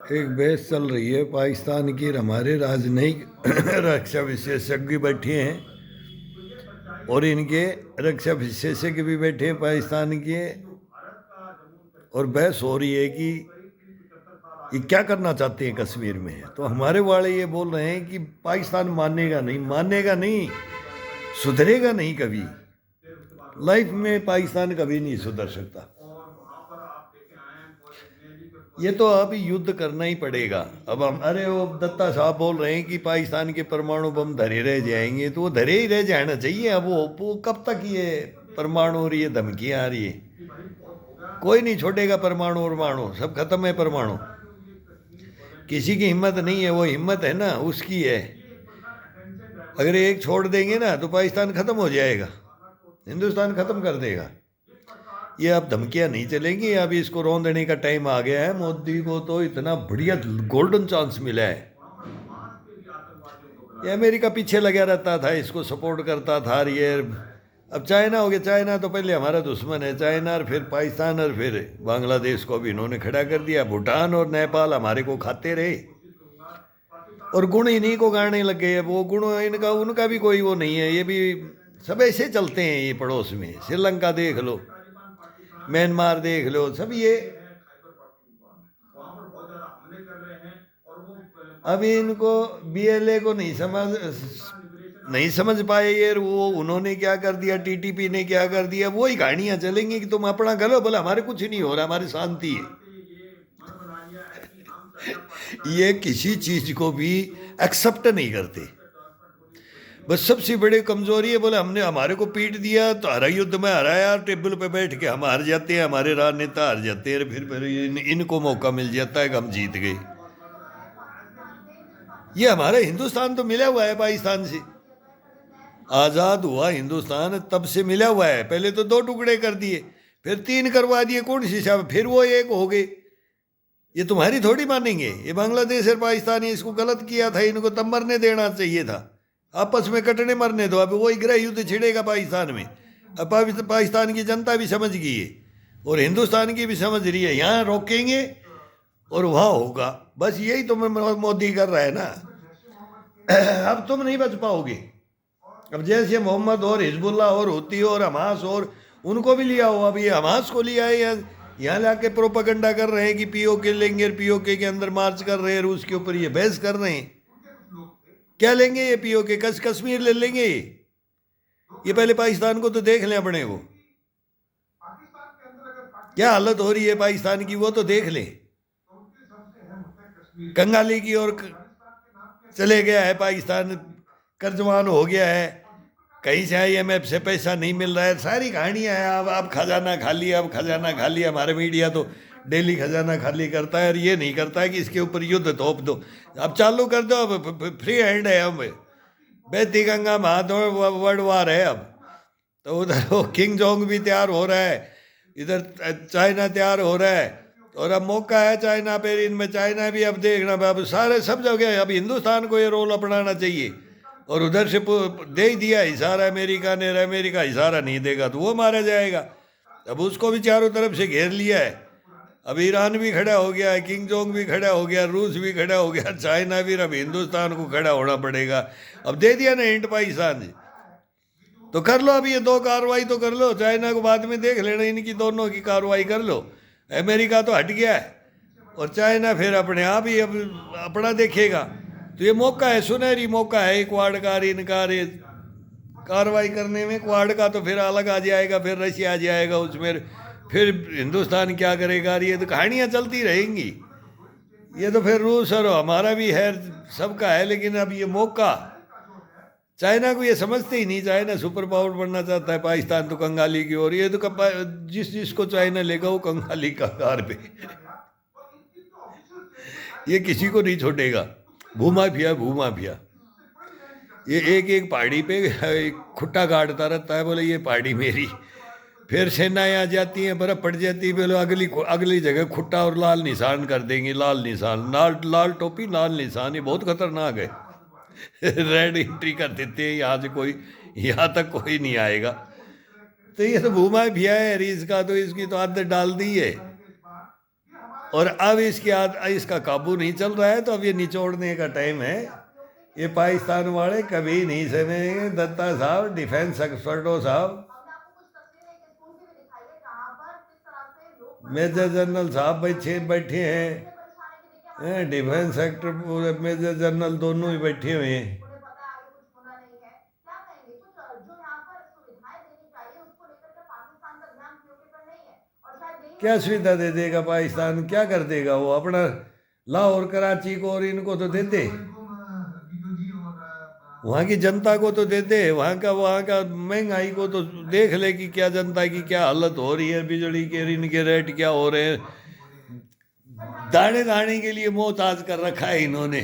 एक बहस चल रही है पाकिस्तान की। हमारे राजनयिक रक्षा विशेषज्ञ बैठे हैं और इनके रक्षा विशेषज्ञ भी बैठे हैं पाकिस्तान के, और बहस हो रही है कि ये क्या करना चाहते हैं कश्मीर में। तो हमारे वाले ये बोल रहे हैं कि पाकिस्तान मानेगा नहीं, मानेगा नहीं, सुधरेगा नहीं कभी। लाइफ में पाकिस्तान कभी नहीं सुधर सकता। ये तो अब युद्ध करना ही पड़ेगा। अब हम, अरे वो दत्ता साहब बोल रहे हैं कि पाकिस्तान के परमाणु बम धरे रह जाएंगे, तो वो धरे ही रह जाना चाहिए। अब वो कब तक ये परमाणु और ये धमकियां आ रही है? कोई नहीं छोड़ेगा परमाणु, परमाणु सब खत्म है। परमाणु किसी की हिम्मत नहीं है, वो हिम्मत है ना उसकी है। अगर एक छोड़ देंगे ना तो पाकिस्तान खत्म हो जाएगा, हिंदुस्तान खत्म कर देगा। ये अब धमकियां नहीं चलेंगी। अब इसको रोन देने का टाइम आ गया है। मोदी को तो इतना बढ़िया गोल्डन चांस मिला है। ये अमेरिका पीछे लगा रहता था, इसको सपोर्ट करता था। ये अब चाइना हो गया। चाइना तो पहले हमारा दुश्मन है, चाइना और फिर पाकिस्तान और फिर बांग्लादेश को भी इन्होंने खड़ा कर दिया। भूटान और नेपाल हमारे को खाते रहे और गुण इन्हीं को गाड़ने लग गए। वो गुण इनका उनका भी कोई वो नहीं है। ये भी सब ऐसे चलते हैं। ये पड़ोस में श्रीलंका देख लो, म्यांमार देख लो, सब ये अभी इनको बीएलए को नहीं समझ पाए। ये वो उन्होंने क्या कर दिया, टीटीपी ने क्या कर दिया, वही कहानियां चलेंगी कि तुम अपना करो, बोला हमारे कुछ नहीं हो रहा, हमारी शांति है। ये किसी चीज को भी एक्सेप्ट नहीं करते। बस सबसे बड़ी कमजोरी है, बोले हमने हमारे को पीट दिया तो हरा युद्ध में हराया, टेबल पे बैठ के हम हार जाते हैं, हमारे राजनेता हार जाते हैं, फिर इनको मौका मिल जाता है कि हम जीत गए। ये हमारा हिंदुस्तान तो मिला हुआ है पाकिस्तान से। आजाद हुआ हिंदुस्तान तब से मिला हुआ है। पहले तो 2 टुकड़े कर दिए, फिर 3 करवा दिए, कौन सी साहब, फिर वो 1 हो गए। ये तुम्हारी थोड़ी मानेंगे। ये बांग्लादेश और पाकिस्तान इसको गलत किया था, इनको तब मरने देना चाहिए था। आपस में कटने मरने दो। अब वही गृह युद्ध छिड़ेगा पाकिस्तान में। अब पाकिस्तान की जनता भी समझ गई है और हिंदुस्तान की भी समझ रही है। यहाँ रोकेंगे और वहाँ होगा। बस यही तो मोदी कर रहा है ना। अब तुम नहीं बच पाओगे। अब जैसे मोहम्मद और हिजबुल्ला और हुती और हमास और उनको भी लिया हो। अब ये हमास को लिया है, यहाँ लाके प्रोपागंडा कर रहे हैं कि पीओके लेंगे, पीओके के अंदर मार्च कर रहे हैं रूस के ऊपर, ये बहस कर रहे हैं। क्या लेंगे ये पीओके? कश्मीर ले लेंगे ये पहले पाकिस्तान को तो देख लें अपने को क्या हालत हो रही है पाकिस्तान की, वो तो देख ले। कंगाली की ओर चले गया है पाकिस्तान, कर्जवान हो गया है, कहीं से आईएमएफ से पैसा नहीं मिल रहा है, सारी कहानियां हैं। अब खजाना खाली, अब खजाना खाली। हमारे मीडिया तो डेली खजाना खाली करता है और ये नहीं करता है कि इसके ऊपर युद्ध थोप दो। अब चालू कर दो, अब फ्री हैंड है। अब बेती गंगा महादो वर्ल्ड वार है। अब तो उधर वो किंग जोंग भी तैयार हो रहा है, इधर चाइना तैयार हो रहा है, और अब मौका है चाइना पे। इनमें चाइना भी अब देखना, अब सारे सब जगह अब हिंदुस्तान को ये रोल अपनाना चाहिए। और उधर से दे ही दिया इशारा अमेरिका ने, अमेरिका इशारा नहीं देगा तो वो मारा जाएगा। अब उसको भी चारों तरफ से घेर लिया है। अब ईरान भी खड़ा हो गया है, किंग जोंग भी खड़ा हो गया, रूस भी खड़ा हो गया, चाइना भी। अब हिंदुस्तान को खड़ा होना पड़ेगा। अब दे दिया ना हिंट पाकिस्तान से, तो कर लो। अब ये 2 कार्रवाई तो कर लो, चाइना को बाद में देख लेना, इनकी दोनों की कार्रवाई कर लो। अमेरिका तो हट गया है और चाइना फिर अपने आप ही अब अपना देखेगा। तो ये मौका है, सुनहरी मौका है क्वाड का, इनका कार्रवाई करने में। क्वाड का तो फिर अलग आ जाएगा, फिर रशिया आ जाएगा उसमें, फिर हिंदुस्तान क्या करेगा। ये तो कहानियाँ चलती रहेंगी। ये तो फिर रूस और हमारा भी है, सबका है। लेकिन अब ये मौका चाइना को ये समझते ही नहीं। चाइना सुपर पावर बनना चाहता है, पाकिस्तान तो कंगाली की ओर। ये तो जिसको चाइना लेगा वो कंगाली का कार पे ये किसी को नहीं छोड़ेगा। भूमाफिया, भूमाफिया। ये एक एक पहाड़ी पे खुट्टा गाड़ता रहता है, बोले ये पहाड़ी मेरी। फिर सेनाएं आ जाती हैं, बर्फ पड़ जाती है, बोले अगली अगली जगह खुट्टा और लाल निशान कर देंगे। लाल निशान, लाल टोपी, लाल निशान, ये बहुत खतरनाक है। रेड एंट्री कर देते हैं, यहाँ से कोई, यहाँ तक कोई नहीं आएगा। तो ये तो भूमाफिया है रीस का, तो इसकी तो आदत डाल दी है। और अब इसका काबू नहीं चल रहा है, तो अब ये निचोड़ने का टाइम है। ये पाकिस्तान वाले कभी नहीं समझेंगे। दत्ता साहब, डिफेंस एक्सपर्टो साहब, मेजर जनरल साहब बैठे हैं, डिफेंस सेक्टर पूरे मेजर जनरल दोनों ही बैठे हुए हैं। क्या सुविधा दे देगा पाकिस्तान? क्या कर देगा वो? अपना लाहौर कराची को और इनको तो देते, वहाँ की जनता को तो देते, वहाँ का महंगाई को तो देख ले कि क्या जनता की क्या हालत हो रही है, बिजली के इनके रेट क्या हो रहे हैं। दाने दाने के लिए मोहताज कर रखा है इन्होंने,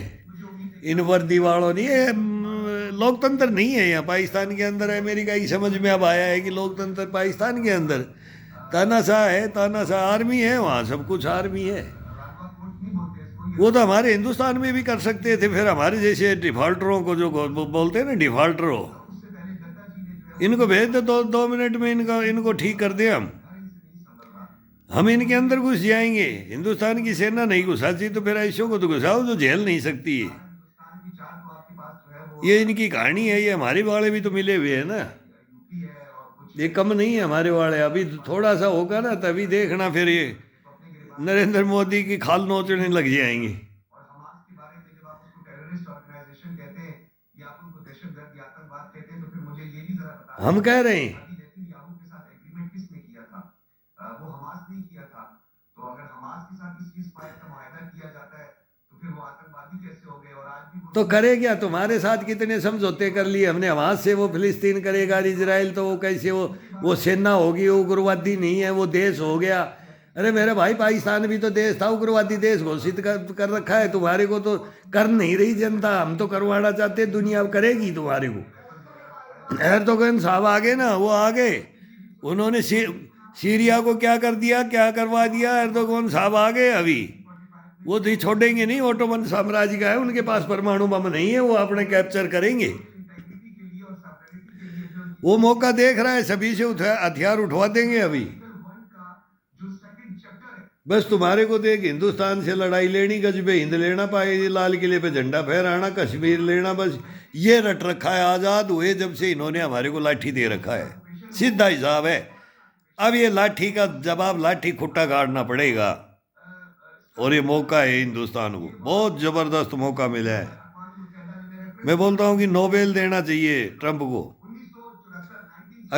इन वर्दी वालों ने। ये लोकतंत्र नहीं है यहाँ पाकिस्तान के अंदर। अमेरिका की समझ में अब आया है कि लोकतंत्र पाकिस्तान के अंदर तानाशाह है, तानाशाह आर्मी है, वहाँ सब कुछ आर्मी है। वो तो हमारे हिंदुस्तान में भी कर सकते थे। फिर हमारे जैसे डिफॉल्टरों को जो बोलते हैं ना, डिफॉल्टरों, इनको भेज दो, 2 मिनट में इनको ठीक कर दे। हम इनके अंदर घुस जाएंगे। हिंदुस्तान की सेना नहीं घुसाती तो फिर ऐसों को तो घुसाओ जो झेल नहीं सकती है। ये इनकी कहानी है। ये हमारे वाले भी तो मिले हुए हैं ना, ये कम नहीं है हमारे वाले। अभी थोड़ा सा होगा ना, तभी देखना फिर ये नरेंद्र मोदी की खाल नोचने लग जाएंगे। हम कह रहे हैं तो करे क्या? तुम्हारे साथ कितने समझौते कर लिए हमने। हमास से वो फिलिस्तीन करेगा, इजराइल तो वो कैसे वो सेना होगी, वो उग्रवादी नहीं है, वो देश हो गया। अरे मेरे भाई, पाकिस्तान भी तो देश था, उग्रवादी देश घोषित कर रखा है। तुम्हारे को तो कर नहीं रही जनता, हम तो करवाना चाहते, दुनिया करेगी तुम्हारे को। एर्दोगन साहब आ गए ना, वो आ गए, उन्होंने सीरिया को क्या कर दिया, क्या करवा दिया। एर्दोगन साहब आ गए, अभी वो तो छोड़ेंगे नहीं। ओटोमन साम्राज्य का है, उनके पास परमाणु बम नहीं है, वो अपने कैप्चर करेंगे। वो मौका देख रहा है, सभी से हथियार उठवा देंगे अभी। बस तुम्हारे को देख, हिंदुस्तान से लड़ाई लेनी, गजबे हिंद लेना, पाए लाल किले पे झंडा फहराना, कश्मीर लेना, बस ये रट रखा है। आज़ाद हुए जब से इन्होंने हमारे को लाठी दे रखा है, सीधा हिसाब है। अब ये लाठी का जवाब लाठी खुट्टा काटना पड़ेगा। और ये मौका है हिंदुस्तान को, बहुत ज़बरदस्त मौका मिला है। मैं बोलता हूँ कि नोबेल देना चाहिए ट्रंप को।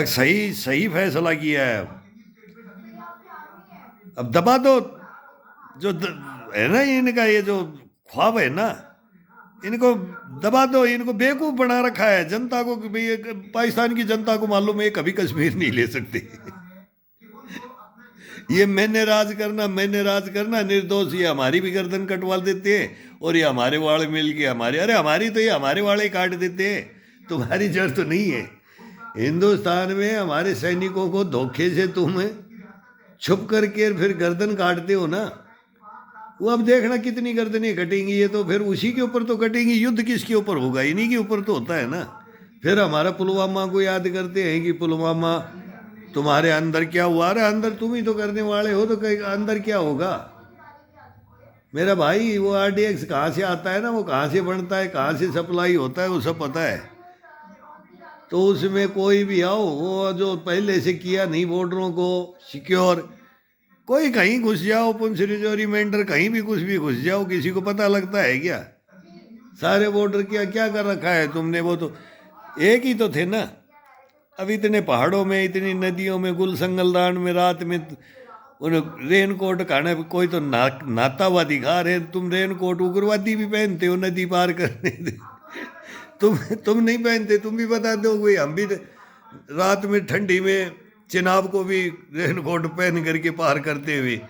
सही फैसला किया है। अब दबा दो जो है ना इनका, ये जो ख्वाब है ना, इनको दबा दो। इनको बेवकूफ़ बना रखा है जनता को कि भाई पाकिस्तान की जनता को मालूम है कभी कश्मीर नहीं ले सकते। ये मैंने राज करना निर्दोष। ये हमारी भी गर्दन कटवा देते हैं, और ये हमारे वाले मिल के अरे हमारी तो ये हमारे वाले काट देते हैं। तुम्हारी जड़ तो नहीं है। हिंदुस्तान में हमारे सैनिकों को धोखे से तुम छुप करके फिर गर्दन काटते हो ना, वो अब देखना कितनी गर्दनें कटेंगी। ये तो फिर उसी के ऊपर तो कटेंगी। युद्ध किसके ऊपर होगा? इन्हीं के ऊपर तो होता है ना। फिर हमारा पुलवामा को याद करते हैं कि पुलवामा तुम्हारे अंदर क्या हुआ। अरे अंदर तुम ही तो करने वाले हो, तो कहीं अंदर क्या होगा मेरा भाई? वो RDX कहाँ से आता है ना, वो कहाँ से बनता है, कहाँ से सप्लाई होता है, वो सब पता है। तो उसमें कोई भी आओ, वो जो पहले से किया नहीं बॉर्डरों को सिक्योर, कोई कहीं घुस जाओ, पुंछ रिजोरी मेंढर कहीं भी कुछ भी घुस जाओ, किसी को पता लगता है क्या? सारे बॉर्डर क्या कर रखा है तुमने? वो तो एक ही तो थे ना। अब इतने पहाड़ों में, इतनी नदियों में, गुल संगलदान में रात में उन रेन कोट खाने, कोई तो नहाता हुआ दिखा रहे। तुम रेन कोट उग्रवादी भी पहनते हो नदी पार करने दे। तुम नहीं पहनते, तुम भी बता दो भाई। हम भी रात में ठंडी में चिनाब को भी रेन कोट पहन करके पार करते हुए,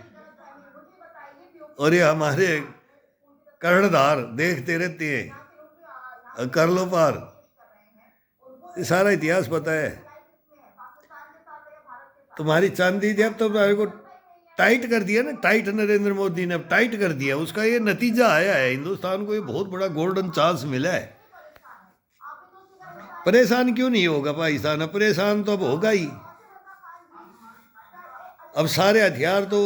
और ये हमारे कर्णधार देखते रहते हैं, कर लो पार। ये सारा इतिहास पता है। तुम्हारी चांदी थी, अब तो तुम्हारे को टाइट कर दिया ना, टाइट नरेंद्र मोदी ने अब टाइट कर दिया। उसका ये नतीजा आया है, हिंदुस्तान को ये बहुत बड़ा गोल्डन चांस मिला है। परेशान क्यों नहीं होगा पाकिस्तान? अब परेशान तो अब होगा ही। अब सारे हथियार तो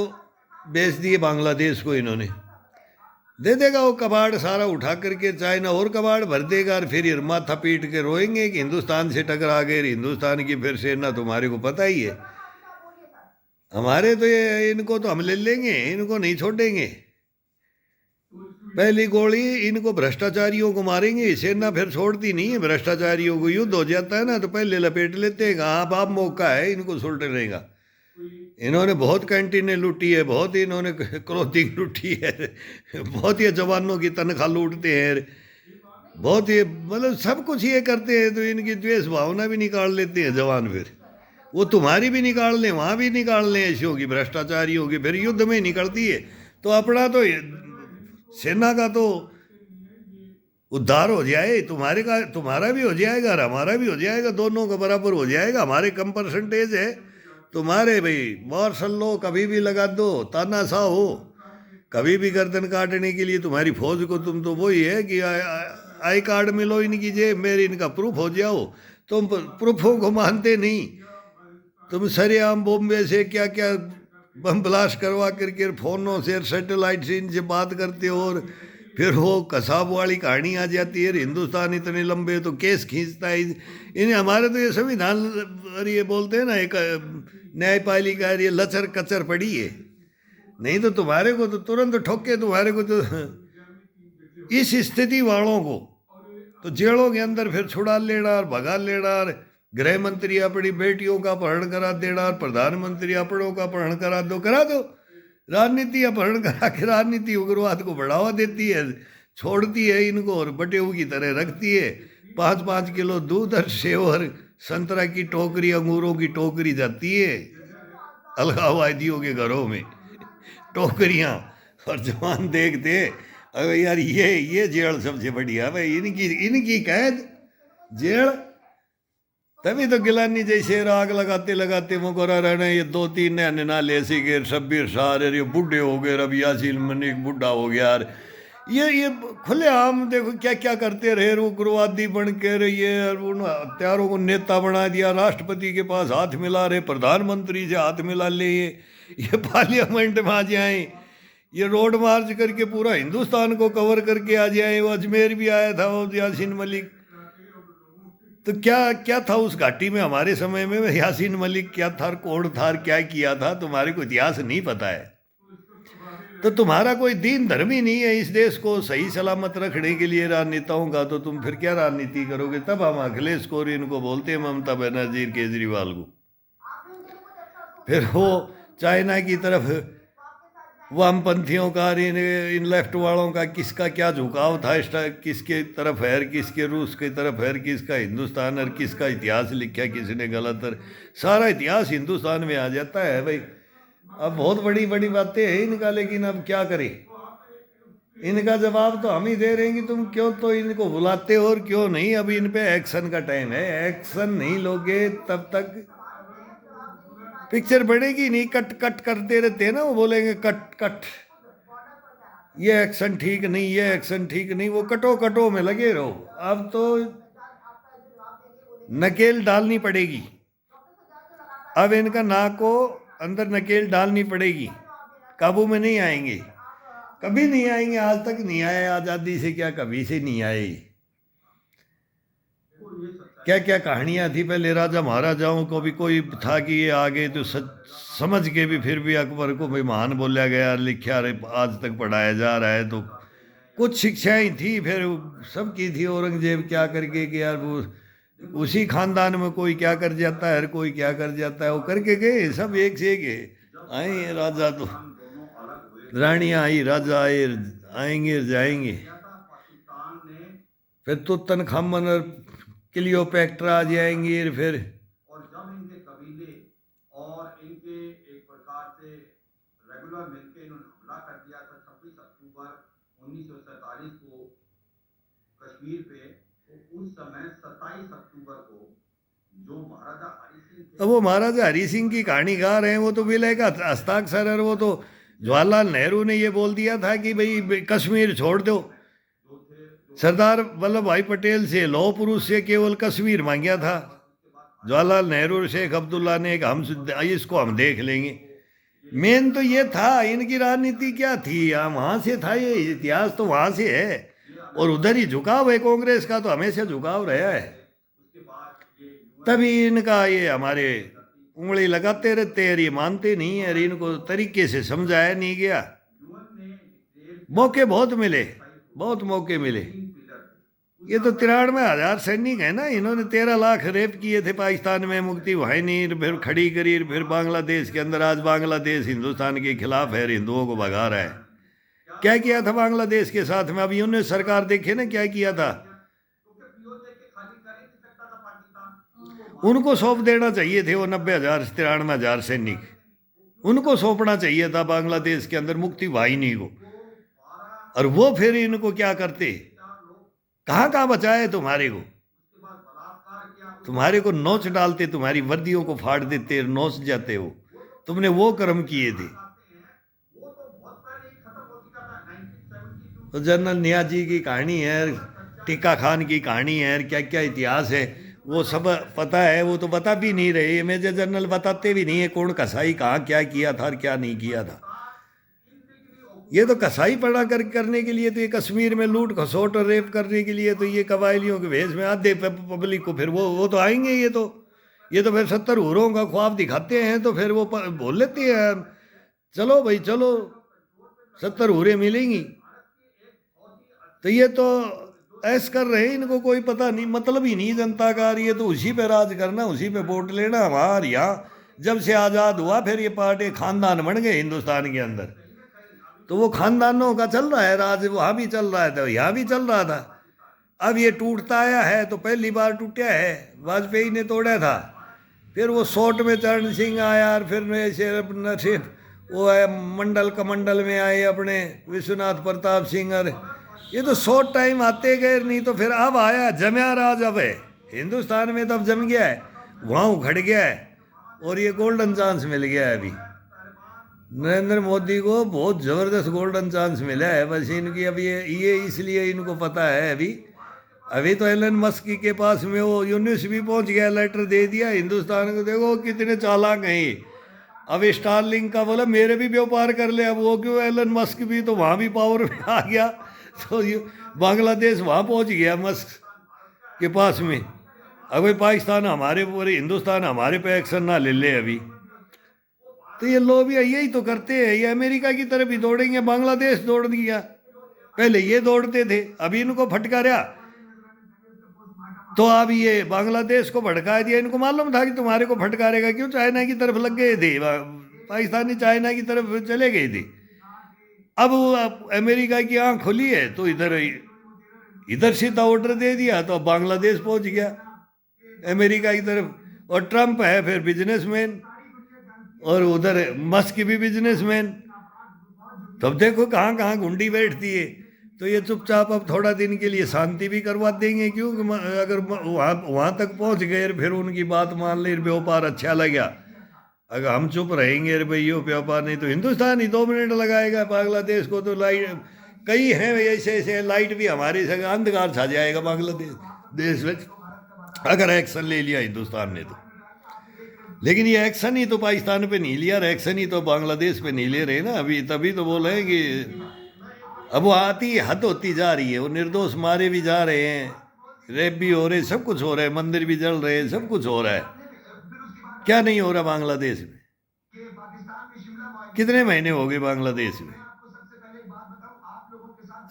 बेच दिए बांग्लादेश को इन्होंने। दे देगा वो कबाड़ सारा उठा करके, चाइना और कबाड़ भर देगा, और फिर ये माथा पीट के रोएंगे कि हिंदुस्तान से टकरा गए, हिंदुस्तान की फिर सेना तुम्हारे को पता ही है। हमारे तो ये इनको तो हम ले लेंगे, इनको नहीं छोड़ेंगे। पहली गोली इनको भ्रष्टाचारियों को मारेंगे, सेना फिर छोड़ती नहीं है भ्रष्टाचारियों को। युद्ध हो जाता है ना तो पहले लपेट लेते हैं, हाँ बाप मौका है इनको सुलटने का। इन्होंने बहुत कैंटीनें लूटी है, बहुत ही इन्होंने क्लोथिंग लूटी है, बहुत ही जवानों की तनख्वाह लूटते हैं, बहुत ही मतलब सब कुछ ये करते हैं। तो इनकी द्वेष भावना भी निकाल लेते हैं जवान, फिर वो तुम्हारी भी निकाल लें, वहाँ भी निकाल लें ऐसियों की, भ्रष्टाचारियों की, फिर युद्ध में निकलती है। तो अपना तो सेना का तो उद्धार हो जाए, तुम्हारे का तुम्हारा भी हो जाएगा और हमारा भी हो जाएगा, दोनों का बराबर हो जाएगा। हमारे कम परसेंटेज है, तुम्हारे भाई मार्शल लो कभी भी लगा दो, तानाशाह हो, कभी भी गर्दन काटने के लिए तुम्हारी फौज को तुम तो वही है कि आई कार्ड मिलो इनकी जेब मेरे, इनका प्रूफ हो जाओ। तुम प्रूफों को मानते नहीं, तुम सरेआम बॉम्बे से क्या क्या बम ब्लास्ट करवा करके फोनों से सैटेलाइट से इनसे बात करते हो, और फिर वो कसाब वाली कहानी आ जाती है, हिंदुस्तान इतने लंबे तो केस खींचता है। इन्हें हमारे तो ये संविधान ये बोलते हैं ना, एक न्यायपालिका ये लचर कचर पड़ी है, नहीं तो तुम्हारे को तो तुरंत ठोके, तुम्हारे को तो इस स्थिति वालों को तो जेलों के अंदर फिर छुड़ा लेना और भगा लेना, और गृह मंत्री अपनी बेटियों का अपहरण करा देना, और प्रधानमंत्री अपनों का अपहरण करा दो। राजनीति अपहरण करा के राजनीति उग्रवाद को बढ़ावा देती है, छोड़ती है इनको और बटेऊ की तरह रखती है। 5-5 किलो दूध और सेव और संतरा की टोकरी, अंगूरों की टोकरी जाती है अलगाववादियों के घरों में, टोकरियाँ। और जवान देखते अरे यार ये जेल सबसे बढ़िया भाई, इनकी कैद जेल। तभी तो गिलानी जैसे आग लगाते लगाते मुकरा रहना, ये 2-3 नए नाले ऐसे के शब्बीर शाह, ये बूढ़े हो गए, अब यासीन मलिक बूढ़ा हो गया यार, ये खुले आम देखो क्या क्या करते रहे, उग्रवादी बन के ये उन हत्यारों को नेता बना दिया, राष्ट्रपति के पास हाथ मिला रहे, प्रधानमंत्री से हाथ मिला ले, ये पार्लियामेंट में आ जाए, ये रोड मार्च करके पूरा हिंदुस्तान को कवर करके आ जाए। वो अजमेर भी आया था वो यासीन मलिक, तो क्या था उस घाटी में हमारे समय में यासीन मलिक क्या था, कौन था, क्या किया था, तुम्हारे को इतिहास नहीं पता है। तो तुम्हारा कोई दीन धर्म ही नहीं है इस देश को सही सलामत रखने के लिए राजनेताओं का, तो तुम फिर क्या राजनीति करोगे। तब हम अखिलेश को इनको बोलते हैं, ममता बनर्जी केजरीवाल को। फिर वो चाइना की तरफ वामपंथियों का, इन लेफ्ट वालों का किसका क्या झुकाव था, किसके तरफ है, किसके रूस की तरफ है, किसका हिंदुस्तान, और किसका इतिहास लिखा किसने गलत, और सारा इतिहास हिंदुस्तान में आ जाता है भाई। अब बहुत बड़ी बड़ी बातें हैं इनका, लेकिन अब क्या करें, इनका जवाब तो हम ही दे रहे हैं कि तुम क्यों तो इनको बुलाते हो और क्यों नहीं। अभी इन पे एक्शन का टाइम है, एक्शन नहीं लोगे तब तक पिक्चर बढ़ेगी नहीं। कट कट करते रहते हैं ना, वो बोलेंगे कट कट, ये एक्शन ठीक नहीं, ये एक्शन ठीक नहीं, वो कटो में लगे रहो। अब तो नकेल डालनी पड़ेगी, अब इनका नाक को अंदर नकेल डालनी पड़ेगी, काबू में नहीं आएंगे, कभी नहीं आएंगे, आज तक नहीं आए, आज़ादी से क्या कभी से नहीं आए। क्या क्या कहानियाँ थी पहले राजा महाराजाओं को भी, कोई था कि ये आगे तो समझ के भी फिर भी अकबर को भी महान बोला गया, लिखा आज तक पढ़ाया जा रहा है। तो कुछ शिक्षाएं थी फिर सबकी थी, औरंगजेब क्या करके कि यार वो उसी खानदान में कोई क्या कर जाता है, हर कोई क्या कर जाता है, वो करके गए सब एक से एक आए। राजा तो रानियाँ आई, राजा आए, आएंगे जाएंगे, फिर तुतनखामन और क्लियोपैट्रा आ जाएंगी, फिर और जब इनके कबीले और इनके एक प्रकार से रेगुलर मिलकर इन्होंने हमला कर दिया था 26 अक्टूबर 1947 को कश्मीर पे, तो उस समय 27 अक्टूबर को जो महाराजा हरि सिंह थे, अब वो महाराजा हरि सिंह की कहानी गा रहे हैं, वो तो विलय का हस्ताक्षर है। वो तो जवाहरलाल नेहरू ने ये बोल दिया था कि भाई कश्मीर छोड़ दो, सरदार वल्लभ भाई पटेल से लौह पुरुष से केवल कश्मीर मांगा था, जवाहरलाल नेहरू शेख अब्दुल्ला ने हम इसको हम देख लेंगे। मेन तो ये था, इनकी राजनीति क्या थी, वहां से था, ये इतिहास तो वहां से है, और उधर ही झुकाव है कांग्रेस का, तो हमेशा झुकाव रहा है। उसके बाद ये तभी इनका ये हमारे उंगली लगाते रहते हैं, ये मानते नहीं है, और इनको तरीके से समझाया नहीं गया। यूएन ने देश मौके बहुत मिले, बहुत मौके मिले। ये तो 93,000 सैनिक है ना, इन्होंने 13 लाख रेप किए थे पाकिस्तान में, मुक्ति भाई नहीं, फिर खड़ी करी, फिर बांग्लादेश के अंदर, आज बांग्लादेश हिंदुस्तान के खिलाफ है, हिंदुओं को भगा रहा है। क्या किया था बांग्लादेश के साथ में, अभी उन्होंने सरकार देखे ना क्या किया था। क्योंकि पीओके के खाली कर ही नहीं सकता था पाकिस्तान, उनको सौंप देना चाहिए थे वो 90,000 93,000 सैनिक, उनको सौंपना चाहिए था बांग्लादेश के अंदर मुक्ति वाहिनी को। और वो फिर इनको क्या करते, कहाँ कहाँ बचाए तुम्हारे को, उसके बाद बलात्कार किया, तुम्हारे को नोच डालते, तुम्हारी वर्दियों को फाड़ देते, नोच जाते हो, तुमने वो कर्म किए थे। वो तो बहुत पहले ही खत्म हो चुका था 1972। तो जनरल नियाजी की कहानी है, टिक्का खान की कहानी है, क्या क्या इतिहास है वो सब पता है, वो तो बता भी नहीं रहे, मेजर जनरल बताते भी नहीं है कौन कसाई कहाँ क्या किया था और क्या नहीं किया था। ये तो कसाई पड़ा करने के लिए, तो ये कश्मीर में लूट खसोट और रेप करने के लिए, तो ये कबायलियों के भेष में आधे पब्लिक को, फिर वो तो आएंगे, ये तो फिर 70 हूरों का ख्वाब दिखाते हैं, तो फिर वो बोल लेते हैं चलो भाई चलो 70 हूरें मिलेंगी। तो ये तो ऐस कर रहे हैं, इनको कोई पता नहीं, मतलब ही नहीं जनता का, ये तो उसी पे राज करना, उसी पे वोट लेना। हमारे यहाँ जब से आज़ाद हुआ, फिर ये पार्टी खानदान बन गए हिंदुस्तान के अंदर, तो वो खानदानों का चल रहा है राज, वहाँ भी चल रहा था, यहाँ भी चल रहा था। अब ये टूटता आया है, तो पहली बार टूटा है, वाजपेयी ने तोड़ा था, फिर वो 60 में चरण सिंह आया, और फिर ऐसे वो है मंडल कमंडल में आए अपने विश्वनाथ प्रताप सिंह, और ये तो शॉर्ट टाइम आते गए, नहीं तो फिर अब आया जमया राज, अब है हिंदुस्तान में, तो अब जम गया है, वहाँ उखड़ गया है, और ये गोल्डन चांस मिल गया है अभी नरेंद्र मोदी को, बहुत ज़बरदस्त गोल्डन चांस मिला है। बस इनकी अब ये इसलिए इनको पता है, अभी तो एलन मस्क के पास में वो यूनिस भी पहुंच गया, लेटर दे दिया हिंदुस्तान को, देखो कितने चालाक हैं ये। अब स्टारलिंक का बोला मेरे भी व्यापार कर ले, अब वो क्यों, एलन मस्क भी तो वहाँ भी पावर में आ गया, तो बांग्लादेश वहाँ पहुँच गया मस्क के पास में। अगर पाकिस्तान हमारे पूरे हिंदुस्तान हमारे पे एक्शन ना ले ले अभी, तो ये लोग भी यही तो करते हैं, ये अमेरिका की तरफ ही दौड़ेंगे, बांग्लादेश दौड़ दिया, पहले ये दौड़ते थे, अभी इनको फटकारा, तो अब ये बांग्लादेश को भड़का दिया। इनको मालूम था कि तुम्हारे को फटकारेगा, क्यों चाइना की तरफ लग गए थे, पाकिस्तानी चाइना की तरफ चले गए थे। अब अमेरिका की आंख खुली है, तो इधर सीधा ऑर्डर दे दिया, तो अब बांग्लादेश पहुंच गया अमेरिका की तरफ, और ट्रंप है फिर बिजनेसमैन, और उधर मस्क भी बिजनेसमैन, तब देखो कहाँ कहाँ गुंडी बैठती है। तो ये चुपचाप अब थोड़ा दिन के लिए शांति भी करवा देंगे, क्योंकि अगर वहाँ तक पहुँच गए, फिर उनकी बात मान ले, व्यापार अच्छा लगा, अगर हम चुप रहेंगे रे भाई यो व्यापार नहीं, तो हिंदुस्तान ही 2 मिनट लगाएगा बांग्लादेश को, तो लाइट कई हैं ऐसे ऐसे, लाइट भी हमारी संग अंधकार छा जाएगा बांग्लादेश देश में, अगर एक्शन ले लिया हिंदुस्तान ने तो। लेकिन ये एक्शन ही तो पाकिस्तान पे नहीं लिया, एक्शन ही तो बांग्लादेश पे नहीं ले रहे ना अभी, तभी तो बोल रहे हैं कि अब वो आती हद होती जा रही है, वो निर्दोष मारे भी जा रहे हैं, रेप भी हो रहे, सब कुछ हो रहा है, मंदिर भी जल रहे हैं, सब कुछ हो रहा है, क्या नहीं हो रहा बांग्लादेश में। कितने महीने हो गए बांग्लादेश में,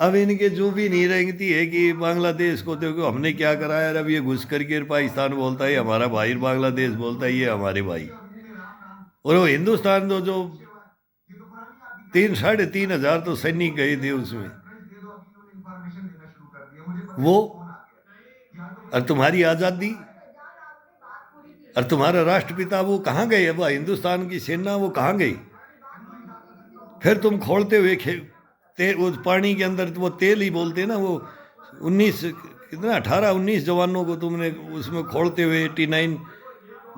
अब इनके जो भी नहीं रेंगती है कि बांग्लादेश को देखो हमने क्या कराया, अब ये घुस करके पाकिस्तान बोलता है हमारा भाई, बांग्लादेश बोलता है ये हमारे भाई, और वो हिंदुस्तान तो जो 3-3,500 तो सैनिक गए थे उसमें, वो और तुम्हारी आज़ादी और तुम्हारा राष्ट्रपिता वो कहाँ गए, अब हिंदुस्तान की सेना वो कहाँ गई। फिर तुम खोलते हुए उस पानी के अंदर वो तेल ही बोलते ना, वो 18-19 जवानों को तुमने उसमें खोलते हुए 89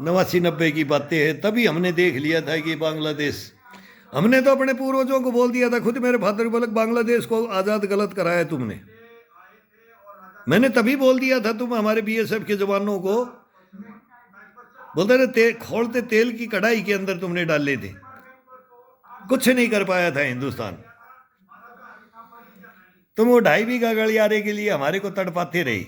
89-90 की बातें हैं, तभी हमने देख लिया था कि बांग्लादेश, हमने तो अपने पूर्वजों को बोल दिया था, खुद मेरे फादर बोले बांग्लादेश को आज़ाद गलत कराया तुमने, मैंने तभी बोल दिया था, तुम हमारे बीएसएफ के जवानों को बोलते रहे खोलते तेल की कढ़ाई के अंदर तुमने डाले थे, कुछ नहीं कर पाया था हिंदुस्तान। तुम वो 2.5 बीघा गलियारे के लिए हमारे को तड़पाते रही,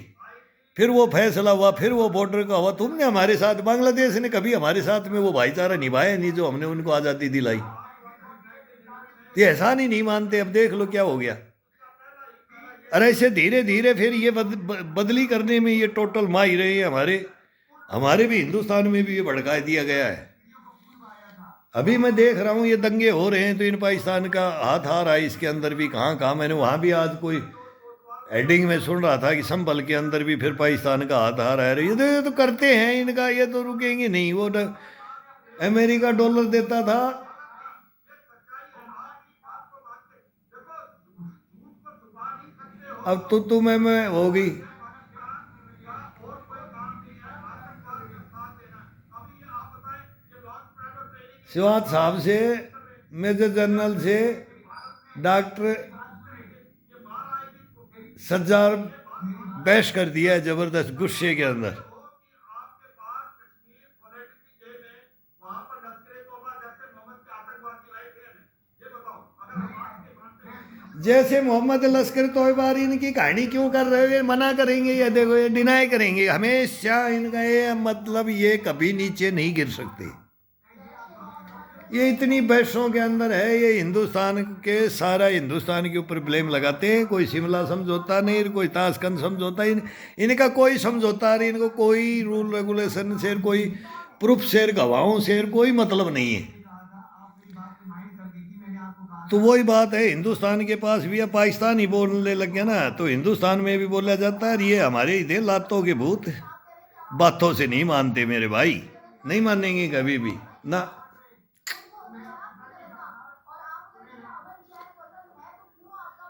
फिर वो फैसला हुआ, फिर वो बॉर्डर का हुआ। तुमने हमारे साथ, बांग्लादेश ने कभी हमारे साथ में वो भाईचारा निभाया नहीं जो हमने उनको आज़ादी दिलाई। ये एहसान ही नहीं मानते। अब देख लो क्या हो गया। अरे ऐसे धीरे धीरे फिर ये बदली करने में ये टोटल माही रहे हैं। हमारे भी हिंदुस्तान में भी ये भड़का दिया गया है। अभी मैं देख रहा हूँ ये दंगे हो रहे हैं तो इन पाकिस्तान का हाथ आ रहा है इसके अंदर भी। कहाँ कहाँ मैंने वहाँ भी आज कोई हेडिंग में सुन रहा था कि संभल के अंदर भी फिर पाकिस्तान का हाथ आ रहा है। ये तो करते हैं इनका, ये तो रुकेंगे नहीं। वो अमेरिका डॉलर देता था, अब तो तुम्हें में होगी। शिवाज साहब से, मेजर जनरल से डॉक्टर सज्जार बहस कर दिया है जबरदस्त गुस्से के अंदर। जैसे मोहम्मद लश्कर तोयबा इनकी कहानी क्यों कर रहे हो, ये मना करेंगे, ये देखो ये डिनाई करेंगे हमेशा। इनका ये मतलब ये कभी नीचे नहीं गिर सकते। ये इतनी बहसों के अंदर है। ये हिंदुस्तान के सारा हिंदुस्तान के ऊपर ब्लेम लगाते हैं। कोई शिमला समझौता नहीं, कोई ताशकंद समझौता, इनका कोई समझौता नहीं। इनको कोई रूल रेगुलेशन से, कोई प्रूफ से, गवाहों से कोई मतलब नहीं है। तो वही बात है, हिंदुस्तान के पास भी अब पाकिस्तान ही बोलने लग गया ना, तो हिंदुस्तान में भी बोला जाता है ये हमारे ही थे लातों के भूत, बातों से नहीं मानते मेरे भाई, नहीं मानेंगे कभी भी ना।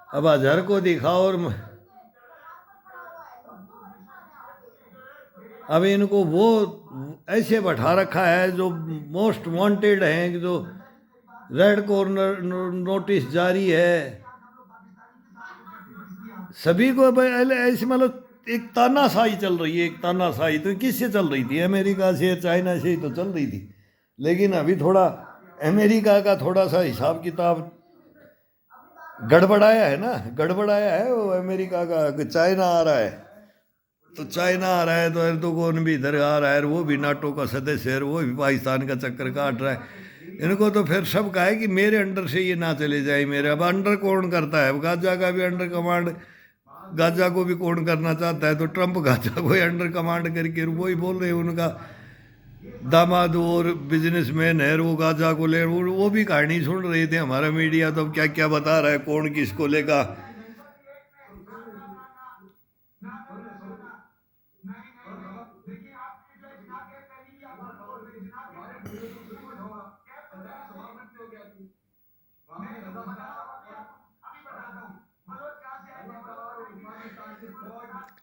अब अजहर को दिखाओ और अब इनको वो ऐसे बैठा रखा है जो मोस्ट वांटेड हैं, जो रेड कॉर्नर नोटिस जारी है सभी को। ऐसे मतलब एक तानाशाही चल रही है, एक तानाशाही। तो किससे चल रही थी? अमेरिका से, चाइना से ही तो चल रही थी। लेकिन अभी थोड़ा अमेरिका का थोड़ा सा हिसाब किताब गड़बड़ाया है ना, गड़बड़ाया है वो अमेरिका का। चाइना आ रहा है तो चाइना आ रहा है तो एर्दोगन भी इधर आ रहा है, वो भी नाटो का सदस्य है, वो भी पाकिस्तान का चक्कर काट रहा है। इनको तो फिर सब कहा है कि मेरे अंडर से ये ना चले जाए। मेरे अब अंडर कौन करता है? गाजा का भी अंडर कमांड, गाजा को भी कौन करना चाहता है? तो ट्रंप गाजा को अंडर कमांड करके वही बोल रहे हैं। उनका दामाद और बिजनेसमैन है, वो गाजा को ले, वो भी कहानी सुन रहे थे। हमारा मीडिया तो अब क्या क्या बता रहा है, कौन किसको लेगा।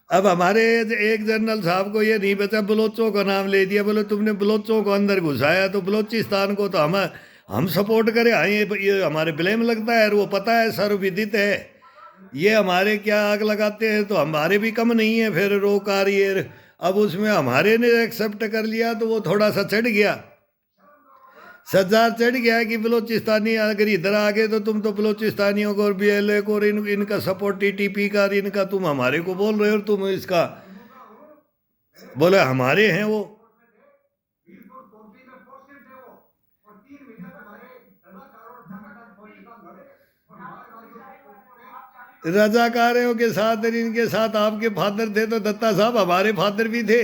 अब हमारे एक जनरल साहब को ये नहीं पता, बलोचों का नाम ले दिया। बोले तुमने बलोचों को अंदर घुसाया तो बलोचिस्तान को तो हम सपोर्ट करें। हाँ ये हमारे ब्लेम लगता है, और वो पता है, सर्वविदित है। ये हमारे क्या आग लगाते हैं तो हमारे भी कम नहीं है फिर रोकार ये। अब उसमें हमारे ने एक्सेप्ट कर लिया तो वो थोड़ा सा चढ़ गया, सज्जार चढ़ गया कि बलोचिस्तानी अगर इधर आ गए तो तुम तो बलोचिस्तानियों को और BLA को और इनका सपोर्ट TTP का इनका तुम हमारे को बोल रहे हो, और तुम इसका बोले हमारे हैं वो। रजाकारों के साथ इनके साथ आपके फादर थे तो दत्ता साहब हमारे फादर भी थे।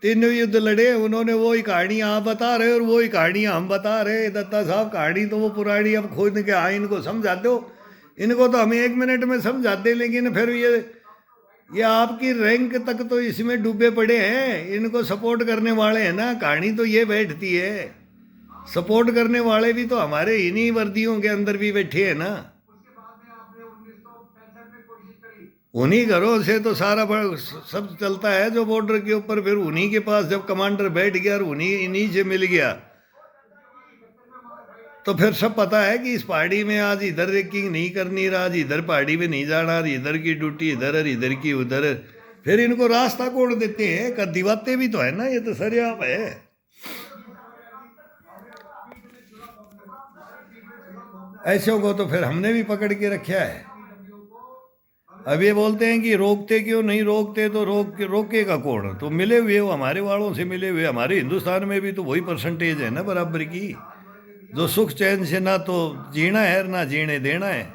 3 युद्ध लड़े उन्होंने, वही कहानी आप बता रहे और वही कहानी हम बता रहे। दत्ता साहब कहानी तो वो पुरानी अब खोद के आए, इनको समझा दो। इनको तो हमें 1 मिनट में समझा दे, लेकिन फिर ये आपकी रैंक तक तो इसमें डूबे पड़े हैं। इनको सपोर्ट करने वाले हैं ना, कहानी तो ये बैठती है। सपोर्ट करने वाले भी तो हमारे इन्हीं वर्दियों के अंदर भी बैठे हैं ना। उन्हीं घरों से तो सारा सब चलता है जो बॉर्डर के ऊपर। फिर उन्हीं के पास जब कमांडर बैठ गया और इन्हीं से मिल गया तो फिर सब पता है कि इस पहाड़ी में आज इधर रेकिंग नहीं करनी, आज इधर पहाड़ी में नहीं जाना, इधर की ड्यूटी इधर है, इधर की उधर। फिर इनको रास्ता कोड़ देते हैं, कर दिवाते भी तो है ना, ये तो सरेआम है। ऐसों को तो फिर हमने भी पकड़ के रखा है। अब ये बोलते हैं कि रोकते क्यों नहीं, रोकते तो रोकेगा कौन? तो मिले हुए वो हमारे वालों से मिले हुए, हमारे हिंदुस्तान में भी तो वही परसेंटेज है ना बराबर की, जो सुख चैन से ना तो जीना है ना जीने देना है।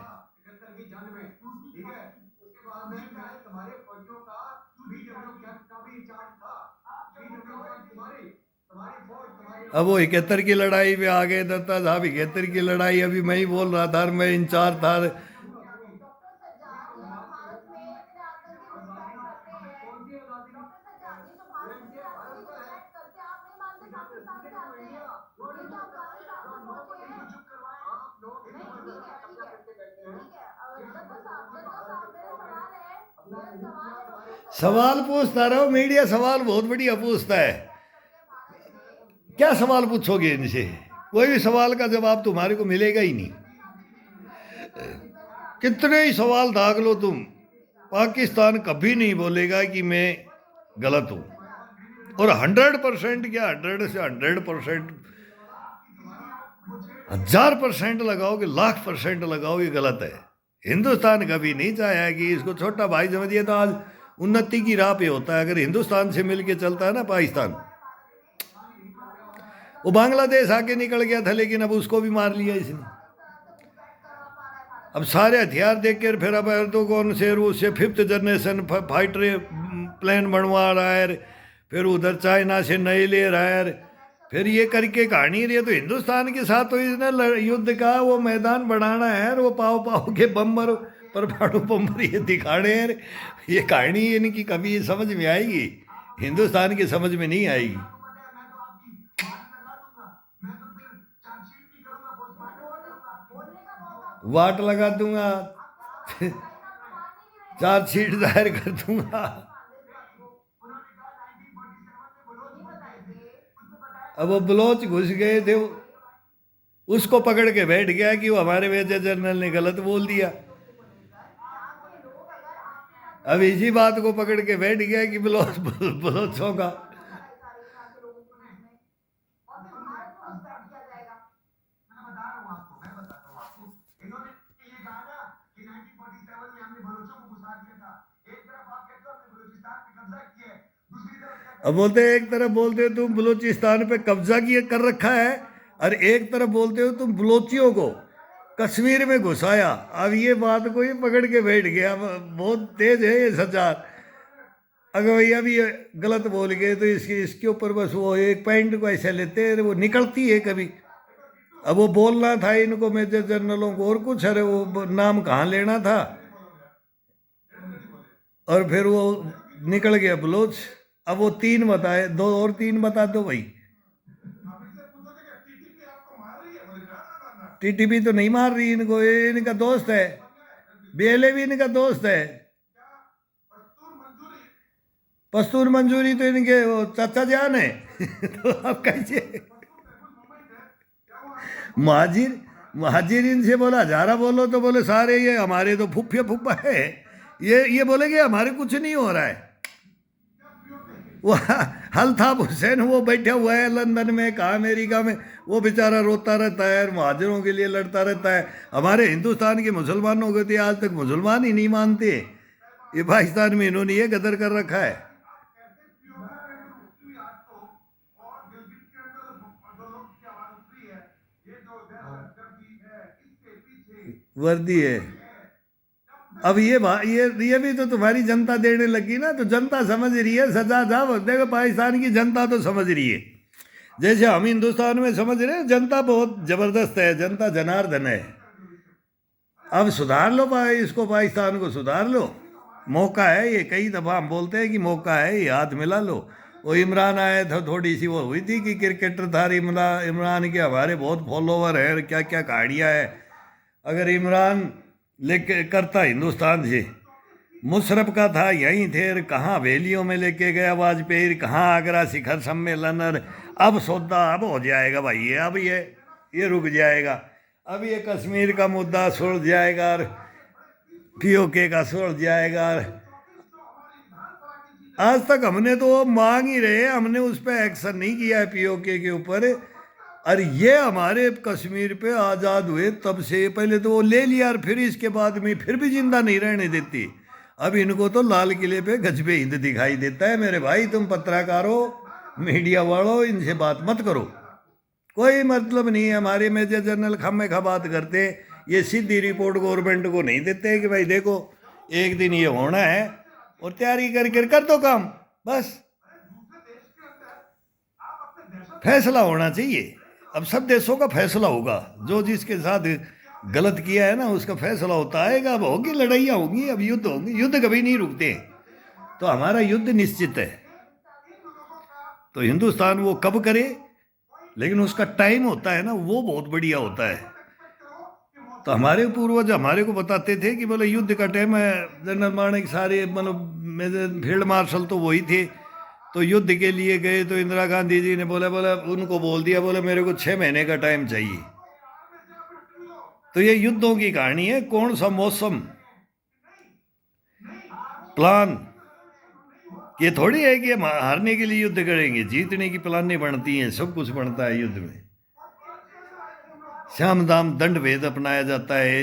अब वो 71 की लड़ाई पे आ गए दत्ता साहब, 71 की लड़ाई अभी मैं ही बोल रहा था, मैं इंचार्ज था। सवाल पूछता रहो, मीडिया सवाल बहुत बढ़िया पूछता है। क्या सवाल पूछोगे इनसे? कोई भी सवाल का जवाब तुम्हारे को मिलेगा ही नहीं। कितने ही सवाल दाग लो तुम, पाकिस्तान कभी नहीं बोलेगा कि मैं गलत हूं। और 100% क्या, 100 से 100%, 1000% लगाओगे, 1,00,000% लगाओगे, गलत है। हिंदुस्तान कभी नहीं चाहा कि इसको छोटा भाई समझिए, तो आज उन्नति की राह पे होता है। अगर हिंदुस्तान से मिलके चलता है ना पाकिस्तान, वो बांग्लादेश आके निकल गया था लेकिन अब उसको भी मार लिया इसने। अब सारे हथियार देख कर फिर अब एर्दोगन से उससे 5th जनरेशन फाइटर प्लेन बनवा रहा है, फिर उधर चाइना से नए ले रहा है, फिर ये करके कहानी रही है। तो हिंदुस्तान के साथ तो इसने युद्ध का वो मैदान बढ़ाना है, और वो पाव पाव के बम्बर परमाणु बम्बर ये दिखाने हैं। ये कहानी इनकी कभी समझ में आएगी? हिंदुस्तान की समझ में नहीं आएगी। वाट लगा दूंगा, चार्जशीट दायर कर दूंगा। अब वो बलोच घुस गए थे, उसको पकड़ के बैठ गया कि वो हमारे मेजर जनरल ने गलत बोल दिया। अब इसी बात को पकड़ के बैठ गया कि बलोचों का अब बोलते हैं, एक तरफ बोलते हो तुम बलूचिस्तान पे कब्जा किए कर रखा है, और एक तरफ बोलते हो तुम बलोचियों को कश्मीर में घुसाया। अब ये बात को ही पकड़ के बैठ गया। बहुत तेज है ये सचार। अगर भैया भी गलत बोल गए तो इसके ऊपर बस वो एक पॉइंट को ऐसे लेते हैं, वो निकलती है कभी। अब वो बोलना था इनको मेजर जनरलों को और कुछ, अरे वो नाम कहाँ लेना था, और फिर वो निकल गया बलोच। अब वो 3 बताए, 2 और 3 बता दो भाई। टीटीपी तो नहीं मार रही इनको, ये इनका दोस्त है, बीएलए भी इनका दोस्त है। पस्तून मंजूरी तो इनके वो चाचा जान है। तो आप कैसे महाजिर इनसे बोला हजारा बोलो, तो बोले सारे ये हमारे तो फुफ्फे फुफ्फा है। ये बोलेंगे हमारे कुछ नहीं हो रहा है। वो अल्ताफ हुसैन वो बैठा हुआ है लंदन में, कहा अमेरिका में, वो बेचारा रोता रहता है, महाजिरों के लिए लड़ता रहता है। हमारे हिंदुस्तान के मुसलमानों को तो आज तक मुसलमान ही नहीं मानते। ये पाकिस्तान में इन्होंने ये गदर कर रखा है। वर्दी है। अब ये भी तो तुम्हारी जनता देने लगी ना, तो जनता समझ रही है सजा साहब। देखो पाकिस्तान की जनता तो समझ रही है, जैसे हम हिंदुस्तान में समझ रहे हैं। जनता बहुत जबरदस्त है, जनता जनार्दन है। अब सुधार लो इसको, पाकिस्तान को सुधार लो, मौका है ये। कई दफा हम बोलते हैं कि मौका है, ये हाथ मिला लो। वो इमरान आया था, थोड़ी सी वो हुई थी कि क्रिकेटर था इमरान के हमारे बहुत फॉलोवर है, क्या क्या कहानियाँ है। अगर इमरान लेके करता हिंदुस्तान से, मुशरफ का था यहीं थे, कहाँ हवेलियों में लेके गया वाजपेयी, कहाँ आगरा शिखर सम्मेलन। अब सौदा अब हो जाएगा भाई, ये अब ये रुक जाएगा। अब ये कश्मीर का मुद्दा सुलझ जाएगा, पीओके का सुलझ जाएगा। आज तक हमने तो मांग ही रहे, हमने उस पर एक्शन नहीं किया है पीओके के ऊपर। और ये हमारे कश्मीर पे आज़ाद हुए तब से, पहले तो वो ले लिया और फिर इसके बाद में फिर भी जिंदा नहीं रहने देती। अब इनको तो लाल किले पे गजबे हिंद दिखाई देता है। मेरे भाई तुम पत्रकारों, मीडिया वालों, इनसे बात मत करो, कोई मतलब नहीं है। हमारे मेजर जनरल खम्मे खा बात करते, ये सीधी रिपोर्ट गवर्नमेंट को नहीं देते कि भाई देखो एक दिन ये होना है और तैयारी करके कर दो काम, बस फैसला होना चाहिए। अब सब देशों का फैसला होगा, जो जिसके साथ गलत किया है ना उसका फैसला होता आएगा। अब होगी लड़ाइयाँ होंगी, अब युद्ध होंगे, युद्ध कभी नहीं रुकते। तो हमारा युद्ध निश्चित है, तो हिंदुस्तान वो कब करे, लेकिन उसका टाइम होता है ना, वो बहुत बढ़िया होता है। तो हमारे पूर्वज हमारे को बताते थे कि बोले युद्ध का टाइम है, जनरल माणिक सारे मतलब फील्ड मार्शल तो वही थे। तो युद्ध के लिए गए तो इंदिरा गांधी जी ने बोला उनको बोल दिया, बोले मेरे को 6 महीने का टाइम चाहिए। तो ये युद्धों की कहानी है, कौन सा मौसम, प्लान, ये थोड़ी है कि हम हारने के लिए युद्ध करेंगे, जीतने की प्लान नहीं बनती हैं, सब कुछ बनता है युद्ध में। श्याम दाम दंड भेद अपनाया जाता है,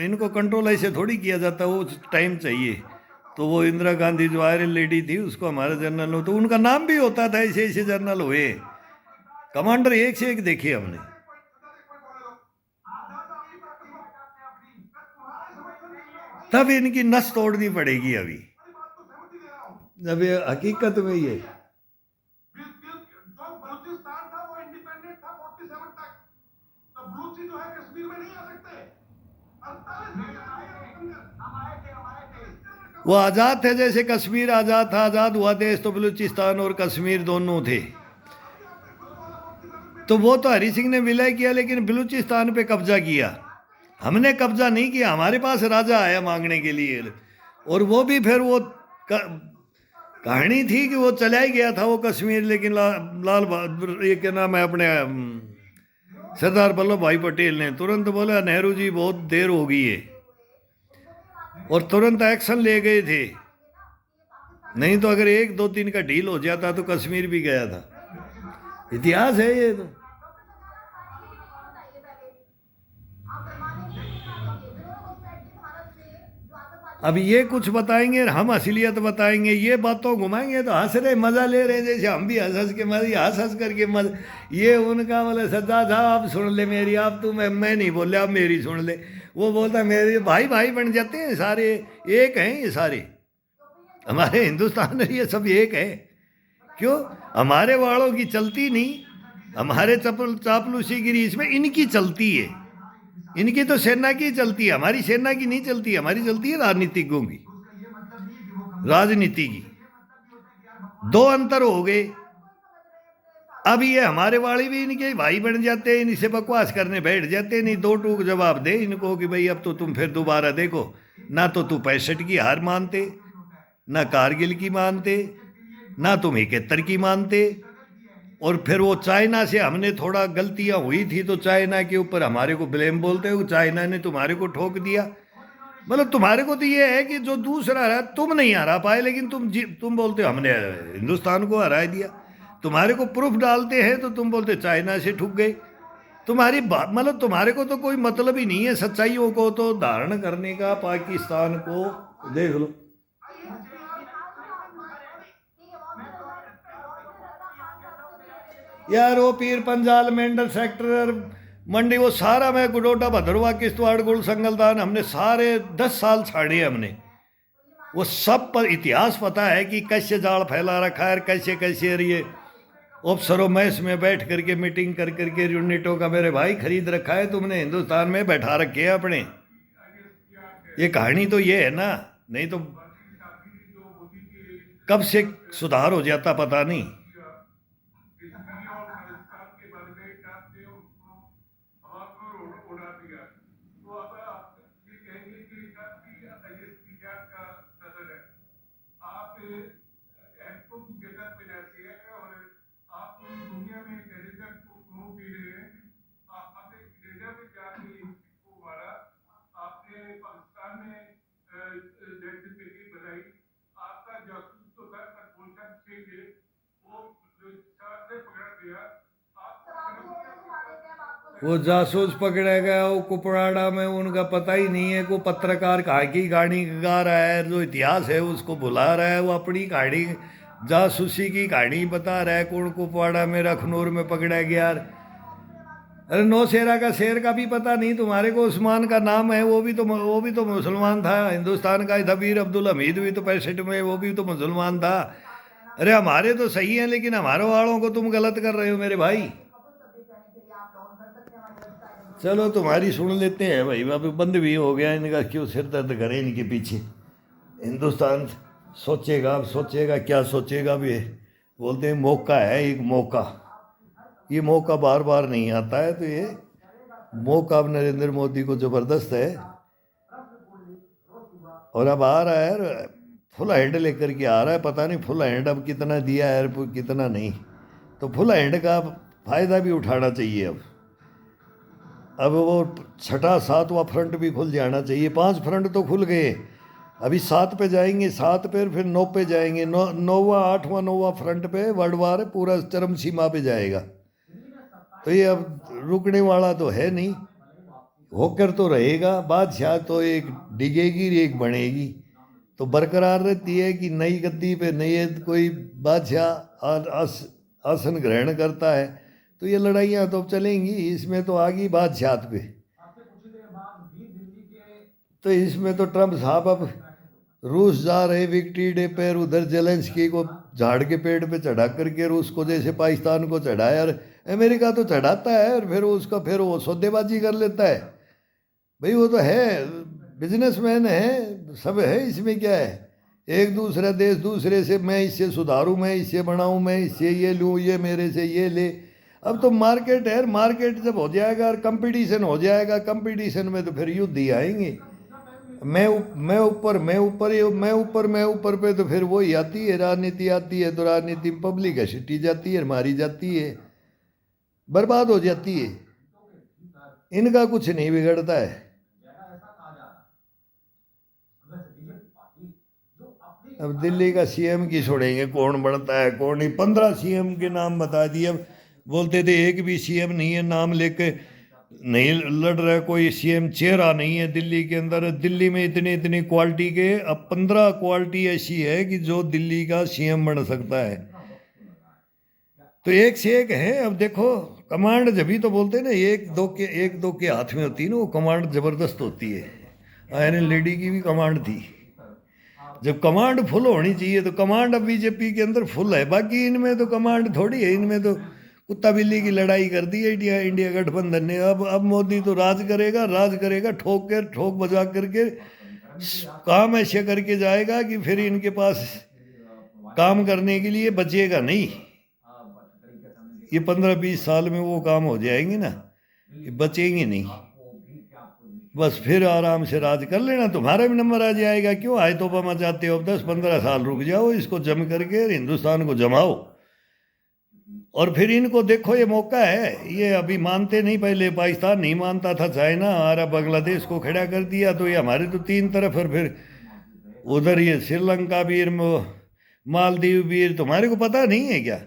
इनको कंट्रोल ऐसे थोड़ी किया जाता, वो टाइम चाहिए। तो वो इंदिरा गांधी जो आयरन लेडी थी उसको हमारे जनरल हो, तो उनका नाम भी होता था, ऐसे ऐसे जनरल हुए, कमांडर एक से एक देखे हमने। तब इनकी नस तोड़नी पड़ेगी अभी, जब ये हकीकत में ये वो आज़ाद थे, जैसे कश्मीर आज़ाद था, आज़ाद हुआ देश तो बलूचिस्तान और कश्मीर दोनों थे। तो वो तो हरि सिंह ने विलय किया, लेकिन बलूचिस्तान पे कब्जा किया, हमने कब्जा नहीं किया। हमारे पास राजा आया मांगने के लिए, और वो भी फिर वो कहानी थी कि वो चला ही गया था वो कश्मीर, लेकिन लाल बहादुर ये क्या नाम है अपने सरदार वल्लभ भाई पटेल ने तुरंत बोला नेहरू जी बहुत देर हो गई है, और तुरंत एक्शन ले गए थे। नहीं तो अगर 1-2 दिन का ढील हो जाता तो कश्मीर भी गया था। इतिहास है ये तो। अब ये कुछ बताएंगे और हम असलियत बताएंगे, ये बातों घुमाएंगे तो हंस रहे, मजा ले रहे, जैसे हम भी हंस हंस के मजे, हंस हंस करके मज ये उनका बोले सज्जा साहब आप सुन ले मेरी, आप तू मैं नहीं बोले, आप मेरी सुन ले। वो बोलता मेरे भाई भाई बन जाते हैं सारे, एक हैं ये सारे, हमारे हिंदुस्तान में ये सब एक है। क्यों हमारे वालों की चलती नहीं, हमारे चापलूसीगिरी इसमें इनकी चलती है, इनकी तो सेना की चलती है, हमारी सेना की नहीं चलती, हमारी चलती है राजनीतिज्ञों की, राजनीति की। दो अंतर हो गए। अब ये हमारे वाले भी इनके भाई बन जाते हैं, इनसे बकवास करने बैठ जाते हैं, नहीं दो टूक जवाब दे इनको कि भाई अब तो तुम फिर दोबारा देखो, ना तो तू 65 की हार मानते, ना कारगिल की मानते, ना तुम 71 की मानते। और फिर वो चाइना से हमने थोड़ा गलतियां हुई थी तो चाइना के ऊपर हमारे को ब्लेम बोलते हो, चाइना ने तुम्हारे को ठोक दिया। मतलब तुम्हारे को तो ये है कि जो दूसरा रहा तुम नहीं हरा पाए, लेकिन तुम बोलते हो हमने हिंदुस्तान को हरा दिया। तुम्हारे को प्रूफ डालते हैं तो तुम बोलते चाइना से ठुक गए। तुम्हारी बात मतलब तुम्हारे को तो कोई मतलब ही नहीं है सच्चाइयों को तो धारण करने का। पाकिस्तान को देख लो, यार वो पीर पंजाल मेंढर सेक्टर मंडी वो सारा, मैं गुडोटा भदरवा किश्तवाड़ गुड़ संगलदान हमने सारे 10 साल छाड़े हमने, वो सब पर इतिहास पता है कि कैसे जाल फैला रखा है, कैसे कैसे ये अफसरों मैस में बैठ करके मीटिंग कर करके यूनिटों का मेरे भाई खरीद रखा है तुमने, हिंदुस्तान में बैठा रखे हैं अपने। ये कहानी तो ये है ना, नहीं तो कब से सुधार हो जाता पता नहीं। वो जासूस पकड़ा गया वो कुपवाड़ा में, उनका पता ही नहीं है को पत्रकार कहाँ की कहानी गा रहा है, जो इतिहास है उसको भुला रहा है, वो अपनी कहानी जासूसी की कहानी बता रहा है। कौन कुपवाड़ा में अखनूर में पकड़ा गया? अरे नौशेरा का शेर का भी पता नहीं तुम्हारे को? उस्मान का नाम है, वो भी तो मुसलमान था, हिंदुस्तान का ही था। वीर अब्दुल हमीद भी तो 65 में, वो भी तो मुसलमान था। अरे हमारे तो सही है, लेकिन हमारे वालों को तुम गलत कर रहे हो मेरे भाई। चलो तुम्हारी सुन लेते हैं भाई, अब बंद भी हो गया इनका, क्यों सिर दर्द करे इनके पीछे। हिंदुस्तान सोचेगा, अब सोचेगा क्या सोचेगा भी। बोलते हैं मौका है एक मौका, ये मौका बार बार नहीं आता है, तो ये मौका अब नरेंद्र मोदी को ज़बरदस्त है। और अब आ रहा है फुल हैंड लेकर के आ रहा है, पता नहीं फुल हैंड अब कितना दिया है कितना नहीं। तो फुल हैंड का फ़ायदा भी उठाना चाहिए। अब वो छठा सातवां फ्रंट भी खुल जाना चाहिए। 5 फ्रंट तो खुल गए, अभी 7 पे जाएंगे, 7 पे फिर 9 पे जाएंगे। 9वां 8वां 9वां फ्रंट पे वर्ल्ड वार पूरा चरम सीमा पे जाएगा। तो ये अब रुकने वाला तो है नहीं, होकर तो रहेगा। बादशाह तो एक डिगेगी एक बनेगी, तो बरकरार रहती है कि नई गद्दी पे नई कोई बादशाह आसन ग्रहण करता है, तो ये लड़ाइयाँ तो चलेंगी। इसमें तो आ गई बादशाहत पे, तो इसमें तो ट्रम्प साहब अब रूस जा रहे विक्ट्री डे पर, उधर जेलेंस्की को झाड़ के पेड़ पे चढ़ा करके रूस को, जैसे पाकिस्तान को चढ़ाया। और अमेरिका तो चढ़ाता है और फिर उसका फिर वो सौदेबाजी कर लेता है। भाई वो तो है बिजनेसमैन है, सब है, इसमें क्या है। एक दूसरा देश दूसरे से मैं इससे सुधारूँ, मैं इससे बढ़ाऊँ, मैं इससे ये लूँ, ये मेरे से ये ले। अब तो मार्केट है, मार्केट जब हो जाएगा और कंपटीशन हो जाएगा, कंपटीशन में तो फिर युद्ध ही आएंगे। मैं ऊपर पे, तो फिर वही आती है, राजनीति आती है, तो राजनीति पब्लिक घसीटी जाती है, मारी जाती है, बर्बाद हो जाती है। इनका कुछ नहीं बिगड़ता है। अब दिल्ली का सीएम की छोड़ेंगे, कौन बनता है कौन नहीं। 15 सीएम के नाम बता दिए। अब बोलते थे एक भी सीएम नहीं है, नाम लेके नहीं लड़ रहा कोई सीएम, चेहरा नहीं है दिल्ली के अंदर। दिल्ली में इतने इतनी क्वालिटी के, अब 15 क्वालिटी ऐसी है कि जो दिल्ली का सीएम बन सकता है। तो एक से एक है। अब देखो कमांड, जब तो बोलते हैं ना एक दो के हाथ में होती है ना, वो कमांड जबरदस्त होती है। आयरन लेडी की भी कमांड थी। जब कमांड फुल होनी चाहिए, तो कमांड अब बीजेपी के अंदर फुल है। बाकी इनमें तो कमांड थोड़ी है, इनमें तो कुत्ता बिल्ली की लड़ाई कर दी है इंडिया गठबंधन ने। अब मोदी तो राज करेगा ठोक बजा करके, काम ऐसे करके जाएगा कि फिर इनके पास काम करने के लिए बचेगा नहीं। ये 15-20 साल में वो काम हो जाएंगे ना, ये बचेंगे नहीं। बस फिर आराम से राज कर लेना, तुम्हारा भी नंबर आ जाएगा। क्यों आए तो बमा चाहते हो? अब 10-15 साल रुक जाओ, इसको जम करके हिंदुस्तान को जमाओ। और फिर इनको देखो, ये मौका है। ये अभी मानते नहीं, पहले पाकिस्तान नहीं मानता था, चाइना और बांग्लादेश को खड़ा कर दिया, तो ये हमारे तो 3 तरफ। और फिर उधर ये श्रीलंका भी, मालदीव भी, तुम्हारे को पता नहीं है क्या?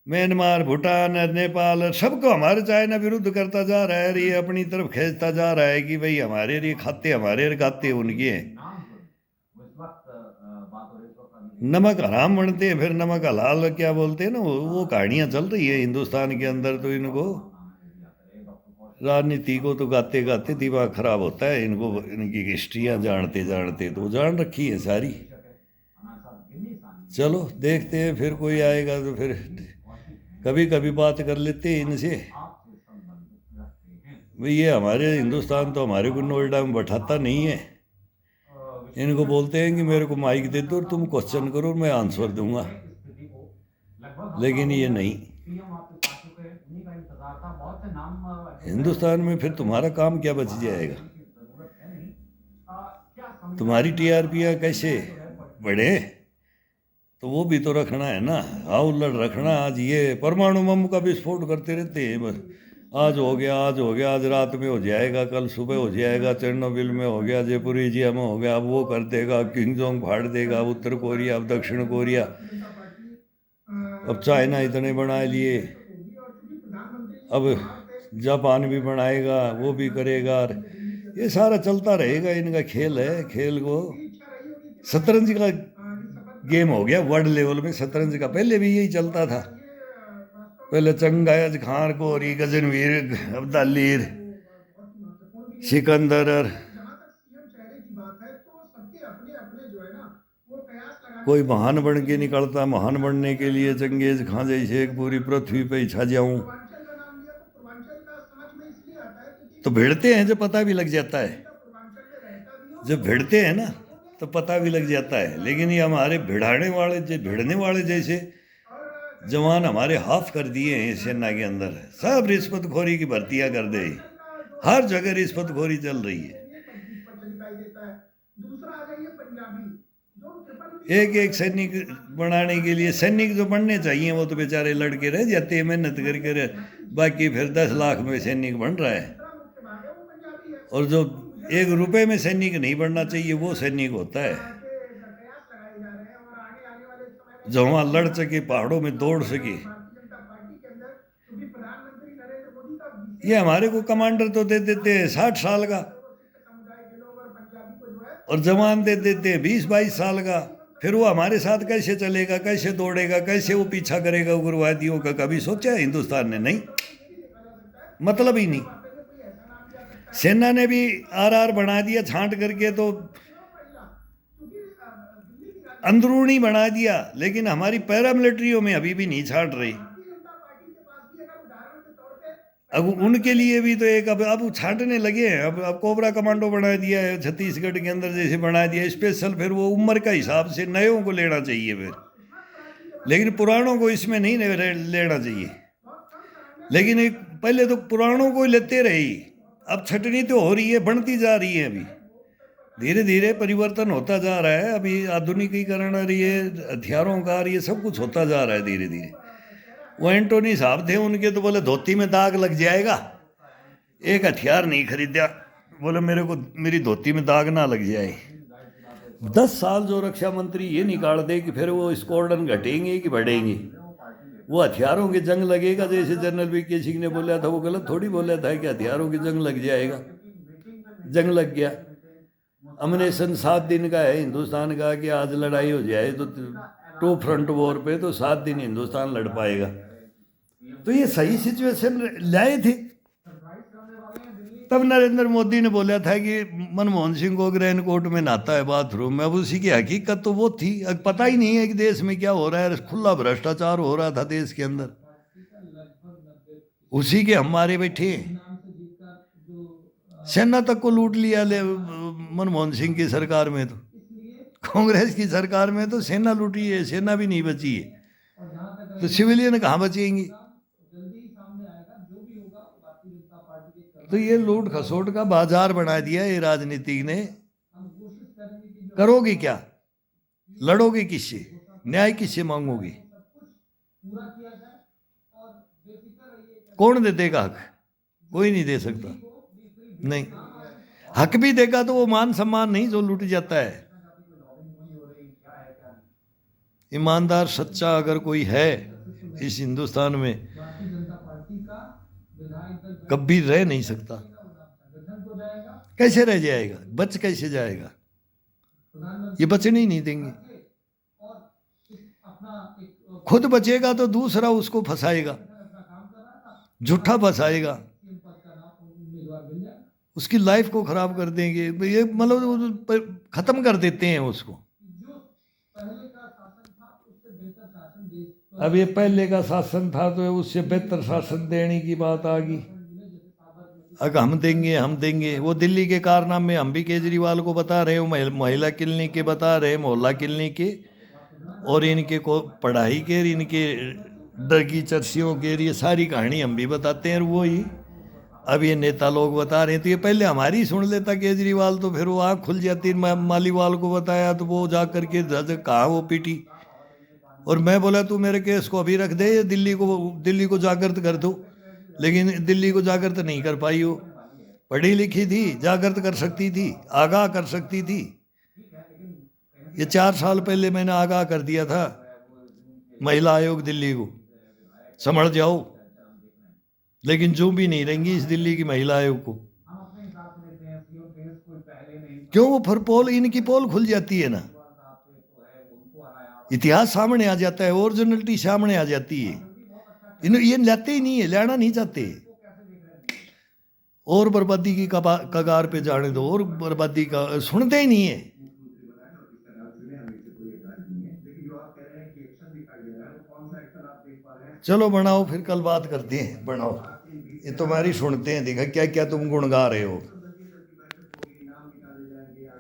म्यांमार, भूटान, नेपाल, सबको हमारे चाइना विरुद्ध करता जा रहा है। ये अपनी तरफ खींचता जा रहा है कि भाई हमारे ये खाते हमारे खाते उनके हैं। नमक हराम बनते हैं, फिर नमक हलाल क्या बोलते हैं ना, वो कहानियां चल रही है हिंदुस्तान के अंदर। तो इनको राजनीति को तो गाते गाते दिमाग खराब होता है इनको, इनकी हिस्ट्रियाँ जानते जानते तो जान रखी है सारी। चलो देखते हैं, फिर कोई आएगा तो फिर कभी कभी बात कर लेते हैं इनसे। भाई ये हमारे हिंदुस्तान तो हमारे को नोएडा में बैठाता नहीं है। इनको बोलते हैं कि मेरे को माइक दे दो और तुम क्वेश्चन करो, मैं आंसर दूंगा, लेकिन ये नहीं। हिंदुस्तान में फिर तुम्हारा काम क्या बच जाएगा? तुम्हारी टीआरपीयाँ कैसे बढ़े, तो वो भी तो रखना है ना, हाउलड़ रखना। आज ये परमाणु बम का विस्फोट करते रहते हैं, बस आज हो गया, आज रात में हो जाएगा, कल सुबह हो जाएगा, चेरनोबिल में हो गया, जेपोरिजिया में हो गया, अब वो कर देगा, किंगजोंग फाड़ देगा, उत्तर कोरिया, अब दक्षिण कोरिया, अब चाइना इतने बना लिए। अब जापान भी बनाएगा, वो भी करेगा, और ये सारा चलता रहेगा। इनका खेल है। खेल को शतरंज का गेम हो गया वर्ल्ड लेवल में शतरंज का। पहले भी यही चलता था। पहले चंगायज खान को और ये गजनवीर अब्दालीर सिकंदर और कोई महान बन के निकलता। महान बनने के लिए चंगेज खां जैसे एक पूरी पृथ्वी पे ही छा जाऊं, तो भिड़ते हैं जब पता भी लग जाता है। जब भिड़ते हैं ना तो पता भी लग जाता है। लेकिन ये हमारे भिड़ने वाले जैसे जवान हमारे हाफ कर दिए हैं सेना के अंदर। सब रिश्वतखोरी की भर्तियां कर दे। हर जगह रिश्वतखोरी चल रही है। एक एक सैनिक बनाने के लिए, सैनिक जो बनने चाहिए वो तो बेचारे लड़के रह जाते हैं मेहनत करके। बाकी फिर 10 लाख में सैनिक बन रहा है। और जो 1 रुपए में सैनिक नहीं बनना चाहिए वो सैनिक होता है, जो वहां लड़ सके, पहाड़ों में दौड़ सके। ये हमारे को कमांडर तो दे देते हैं 60 साल का, और जवान दे देते हैं 20-22 साल का। फिर वो हमारे साथ कैसे चलेगा, कैसे दौड़ेगा, कैसे वो पीछा करेगा उग्रवादियों का? कभी सोचा है हिंदुस्तान ने? नहीं, मतलब ही नहीं। सेना ने भी आरआर बना दिया छांट करके, तो अंदरूनी बना दिया। लेकिन हमारी पैरामिलिट्रियों में अभी भी नहीं छांट रही। अब उनके लिए भी तो एक अब छांटने लगे हैं। अब कोबरा कमांडो बना दिया है छत्तीसगढ़ के अंदर, जैसे बना दिया स्पेशल। फिर वो उम्र का हिसाब से नयों को लेना चाहिए फिर, लेकिन पुरानों को इसमें नहीं लेना चाहिए। लेकिन एक पहले तो पुरानों को लेते रहे। अब छटनी तो हो रही है, बढ़ती जा रही है। अभी धीरे धीरे परिवर्तन होता जा रहा है। अभी आधुनिकीकरण और ये हथियारों का और ये सब कुछ होता जा रहा है धीरे धीरे। वो एंटोनी साहब थे, उनके तो बोले धोती में दाग लग जाएगा। एक हथियार नहीं खरीदा, बोले मेरे को मेरी धोती में दाग ना लग जाए। 10 साल जो रक्षा मंत्री ये निकाल दे कि फिर वो स्क्वाड्रन घटेंगे कि बढ़ेंगे। वो हथियारों की जंग लगेगा, जैसे जनरल वीके सिंह ने बोला था। वो गलत थोड़ी बोला था कि हथियारों की जंग लग जाएगा। जंग लग गया। अमनेशन 7 दिन का है हिंदुस्तान का, कि आज लड़ाई हो जाए तो 2 फ्रंट वॉर पे तो 7 दिन हिंदुस्तान लड़ पाएगा। तो ये सही सिचुएशन लाए थे। तब नरेंद्र मोदी ने बोला था कि मनमोहन सिंह को रेन कोट में नहाता है बाथरूम में। अब उसी की हकीकत तो वो थी। अब पता ही नहीं है कि देश में क्या हो रहा है। खुला भ्रष्टाचार हो रहा था देश के अंदर, उसी के हम मारे बैठे। सेना तक को लूट लिया मनमोहन सिंह की सरकार में। तो कांग्रेस की सरकार में तो सेना लूटी है, सेना भी नहीं बची है। तो सिविलियन कहाँ बचेंगी? तो ये लूट खसोट का बाजार बना दिया ये राजनीतिक ने। करोगे क्या? लड़ोगे किससे? न्याय किससे मांगोगे? कौन दे देगा हक? कोई नहीं दे सकता। नहीं, हक भी देगा तो वो मान सम्मान नहीं जो लूट जाता है। ईमानदार सच्चा अगर कोई है इस हिंदुस्तान में, कभी रह नहीं सकता। कैसे रह जाएगा? बच कैसे जाएगा? ये बचने ही नहीं देंगे। खुद बचेगा तो दूसरा उसको फंसाएगा, झूठा फंसाएगा, उसकी लाइफ को खराब कर देंगे। ये मतलब खत्म कर देते हैं उसको। अब ये पहले का शासन था तो उससे बेहतर शासन देने की बात आ गई। अगर हम देंगे। वो दिल्ली के कारनामे हम भी केजरीवाल को बता रहे हो, महिला क्लिनिक के बता रहे, मोहल्ला क्लिनिक के, और इनके को पढ़ाई के, इनके डर की चर्चियों के, ये सारी कहानी हम भी बताते हैं। वो ही अब ये नेता लोग बता रहे हैं। तो ये पहले हमारी सुन लेता केजरीवाल, तो फिर वो आँख खुल जाती। मालीवाल को बताया तो वो जा करके कहाँ वो पीटी। और मैं बोला तू मेरे केस को अभी रख दे, दिल्ली को जागृत कर दो। लेकिन दिल्ली को जागृत नहीं कर पाई। वो पढ़ी लिखी थी, जागृत कर सकती थी, आगाह कर सकती थी। ये 4 साल पहले मैंने आगाह कर दिया था महिला आयोग दिल्ली को, संभल जाओ। लेकिन जो भी नहीं रहेंगी इस दिल्ली की महिला आयोग को, हम अपने हिसाब से लेते हैं, सीओ केस कोई पहले नहीं था। क्यों? वो फिर पोल, इनकी पोल खुल जाती है ना, साहब पे तो है, उनको हराया। इतिहास सामने आ जाता है, ओरिजिनलिटी सामने आ जाती है। इन ये लेते ही नहीं है, लेना नहीं चाहते, और बर्बादी की कगार पे जाने दो, और बर्बादी का सुनते ही नहीं है। चलो बनाओ, फिर कल बात करते हैं, बनाओ। ये तुम्हारी सुनते हैं, देखा क्या क्या तुम गुण गा रहे हो।